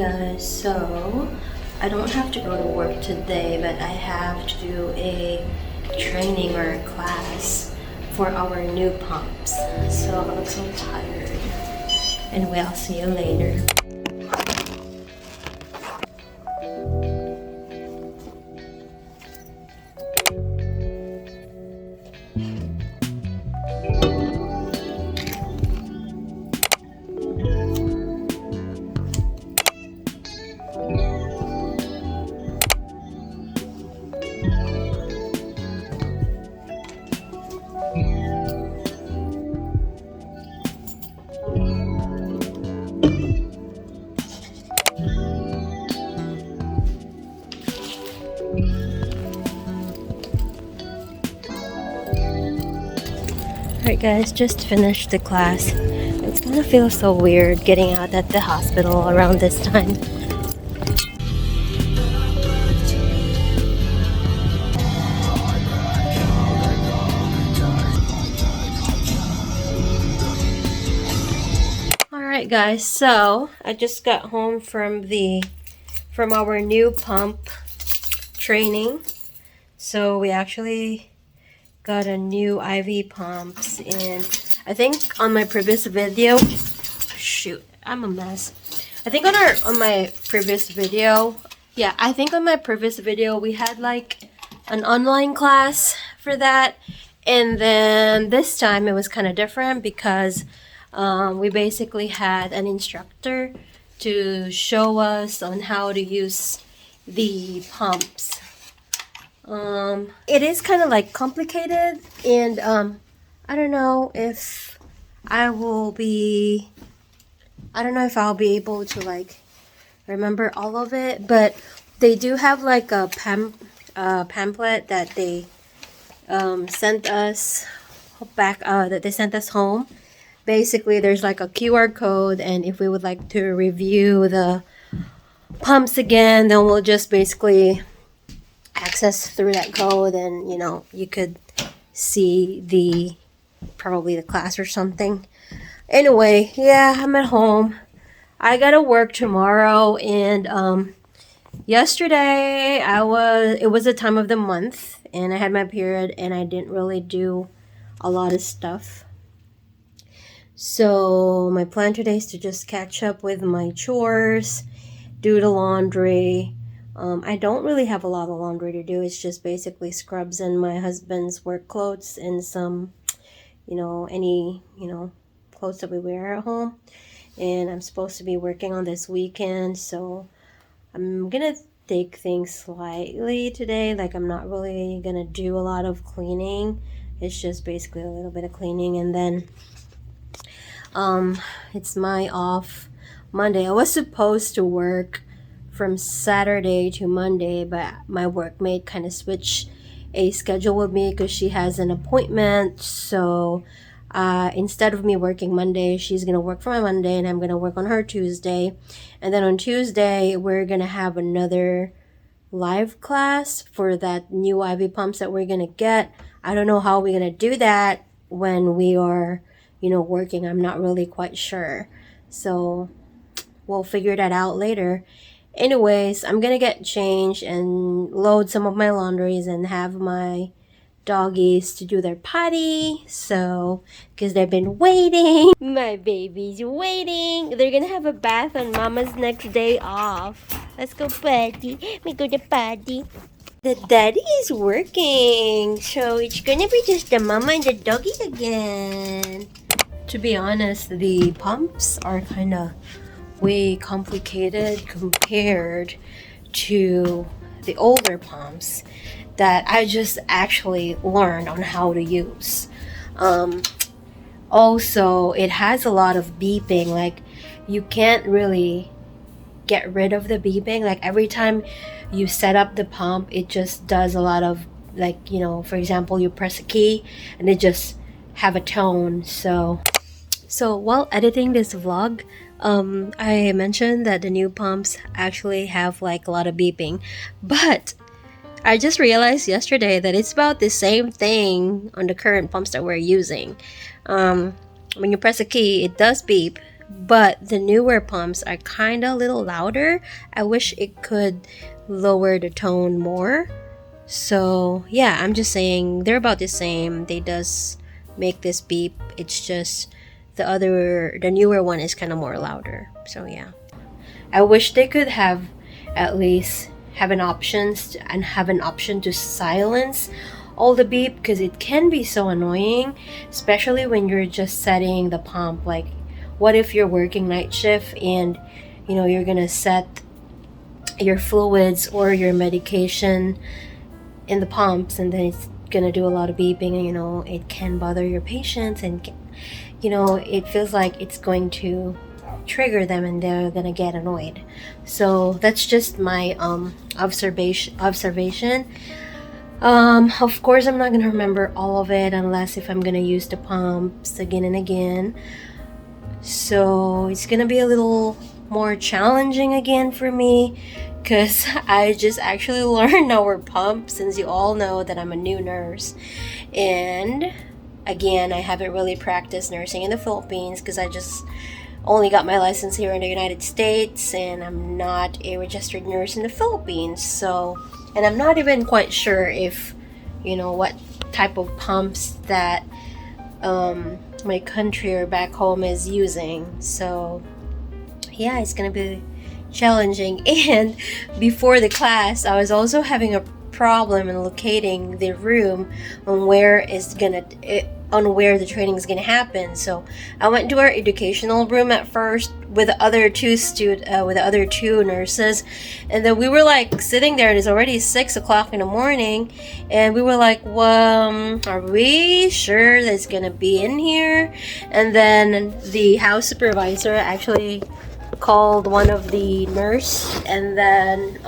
guys, so I don't have to go to work today, but I have to do a training or a class for our new pumps. So I look so tired. Anyway, I'll see you later. Alright guys, just finished the class. It's gonna feel so weird getting out at the hospital around this time. Alright guys, so I just got home from our new pump training. So we actually got a new IV pumps, and I think on my previous video, shoot, I'm a mess. I think on my previous video, we had like an online class for that, and then this time it was kind of different because we basically had an instructor to show us on how to use the pumps. It is kind of like complicated, and I don't know if I'll be able to like remember all of it, but they do have like a pamphlet that they sent us home. Basically, there's like a QR code, and if we would like to review the pumps again, then we'll just basically access through that code, and you could see probably the class or something. Anyway, yeah, I'm at home. I gotta work tomorrow, and yesterday it was the time of the month, and I had my period, and I didn't really do a lot of stuff. So my plan today is to just catch up with my chores, do the laundry. I don't really have a lot of laundry to do. It's just basically scrubs and my husband's work clothes and some, any, clothes that we wear at home. And I'm supposed to be working on this weekend, so I'm gonna take things slightly today. Like, I'm not really gonna do a lot of cleaning. It's just basically a little bit of cleaning, and then it's my off Monday. I was supposed to work from Saturday to Monday, but my workmate kind of switched a schedule with me because she has an appointment. So instead of me working Monday, she's gonna work for my Monday, and I'm gonna work on her Tuesday. And then on Tuesday, we're gonna have another live class for that new IV pumps that we're gonna get. I don't know how we're gonna do that when we are working. I'm not really quite sure, so we'll figure that out later. Anyways, I'm gonna get changed and load some of my laundries and have my doggies to do their potty. So, because they've been waiting. My baby's waiting. They're gonna have a bath on Mama's next day off. Let's go potty. We go to potty. The daddy is working, so it's gonna be just the mama and the doggy again. To be honest, the pumps are kind of way complicated compared to the older pumps that I just actually learned on how to use. Also, it has a lot of beeping. Like, you can't really get rid of the beeping. Like, every time you set up the pump, it just does a lot of, like, for example, you press a key and it just have a tone. So while editing this vlog, I mentioned that the new pumps actually have like a lot of beeping, but I just realized yesterday that it's about the same thing on the current pumps that we're using. When you press a key, it does beep, but the newer pumps are kind of a little louder. I wish it could lower the tone more. So yeah, I'm just saying they're about the same. They does make this beep. It's just the newer one is kind of more louder. So yeah, I wish they could have at least have an option to silence all the beep, because it can be so annoying, especially when you're just setting the pump. Like, what if you're working night shift and you're gonna set your fluids or your medication in the pumps, and then it's gonna do a lot of beeping, and it can bother your patients, and it feels like it's going to trigger them and they're gonna get annoyed. So that's just my observation. Of course, I'm not gonna remember all of it unless if I'm gonna use the pumps again and again. So it's gonna be a little more challenging again for me, because I just actually learned our pump, since you all know that I'm a new nurse. And again, I haven't really practiced nursing in the Philippines because I just only got my license here in the United States, and I'm not a registered nurse in the Philippines. So, and I'm not even quite sure if what type of pumps that my country or back home is using. So yeah, it's gonna be challenging. And before the class, I was also having a problem in locating the room on where the training is gonna happen. So I went to our educational room at first with the other two nurses, and then we were like sitting there, and it's already 6 o'clock in the morning, and we were like, well, are we sure that it's gonna be in here? And then the house supervisor actually called one of the nurse, and then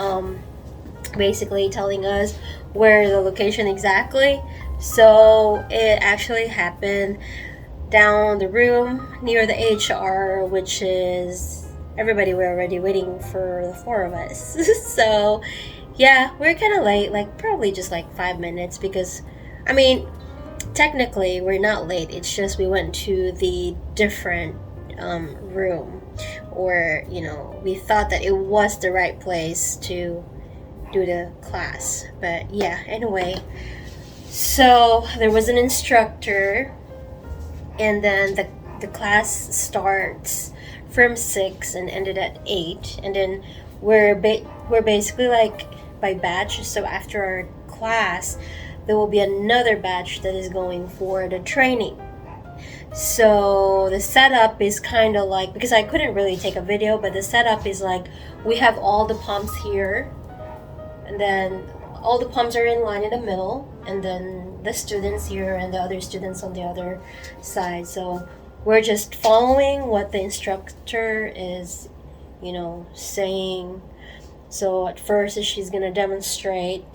basically telling us where the location exactly. So it actually happened down the room near the HR, which is everybody were already waiting for the four of us. So yeah, we're kind of late, like probably just like 5 minutes, because technically we're not late, it's just we went to the different room, or we thought that it was the right place to do the class. But yeah, anyway, so there was an instructor, and then the class starts from 6 and ended at 8, and then we're basically like by batch. So after our class, there will be another batch that is going for the training. So the setup is kind of like, because I couldn't really take a video, but the setup is like, we have all the pumps here, and then all the pumps are in line in the middle, and then the students here and the other students on the other side. So we're just following what the instructor is saying. So at first she's gonna demonstrate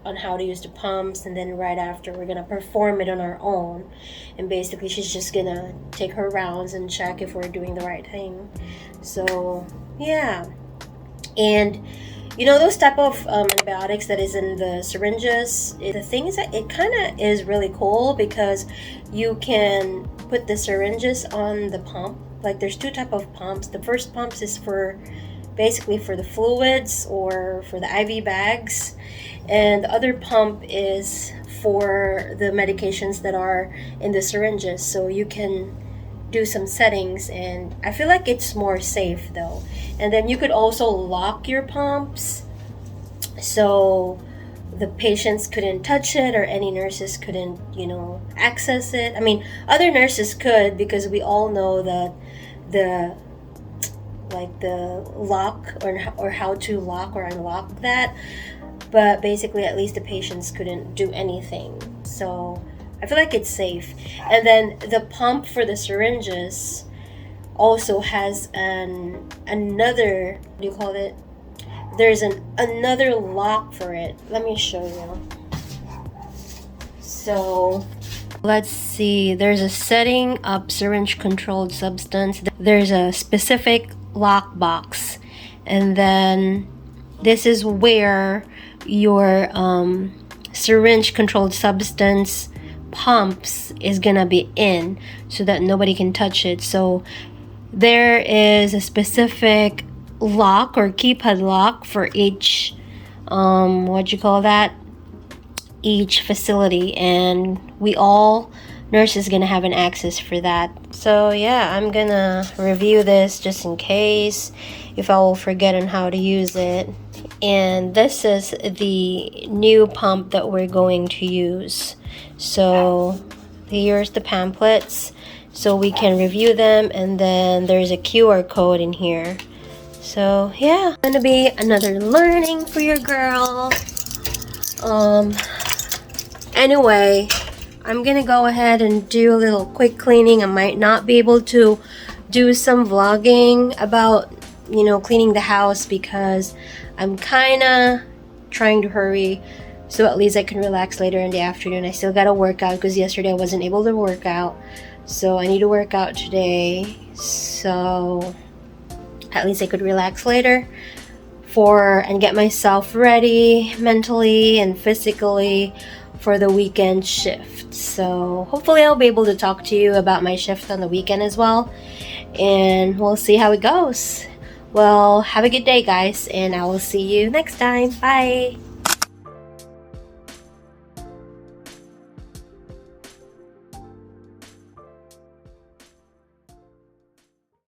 on how to use the pumps, and then right after we're gonna perform it on our own, and basically she's just gonna take her rounds and check if we're doing the right thing. So yeah, and those type of antibiotics that is in the syringes, the thing is that it kind of is really cool, because you can put the syringes on the pump. Like, there's two type of pumps. The first pumps is basically for the fluids or for the IV bags, and the other pump is for the medications that are in the syringes. So you can do some settings, and I feel like it's more safe though. And then you could also lock your pumps so the patients couldn't touch it, or any nurses couldn't access it. Other nurses could, because we all know that the lock or how to lock or unlock that, but basically at least the patients couldn't do anything. So I feel like it's safe. And then the pump for the syringes also has another, what do you call it? There's another lock for it. Let me show you. So let's see, there's a setting up syringe controlled substance. There's a specific lock box, and then this is where your syringe controlled substance pumps is gonna be in, so that nobody can touch it. So there is a specific lock or keypad lock for each what you call that, each facility, and we all nurses gonna have an access for that. So yeah, I'm gonna review this just in case if I will forget on how to use it. And this is the new pump that we're going to use. So here's the pamphlets so we can review them, and then there's a QR code in here. So yeah, it's gonna be another learning for your girl. Anyway, I'm gonna go ahead and do a little quick cleaning. I might not be able to do some vlogging about, you know, cleaning the house because I'm kinda trying to hurry so at least I can relax later in the afternoon. I still gotta work out because yesterday I wasn't able to work out, so I need to work out today, so at least I could relax later and get myself ready mentally and physically for the weekend shift. So hopefully I'll be able to talk to you about my shift on the weekend as well, and we'll see how it goes. Well, have a good day, guys, and I will see you next time. Bye.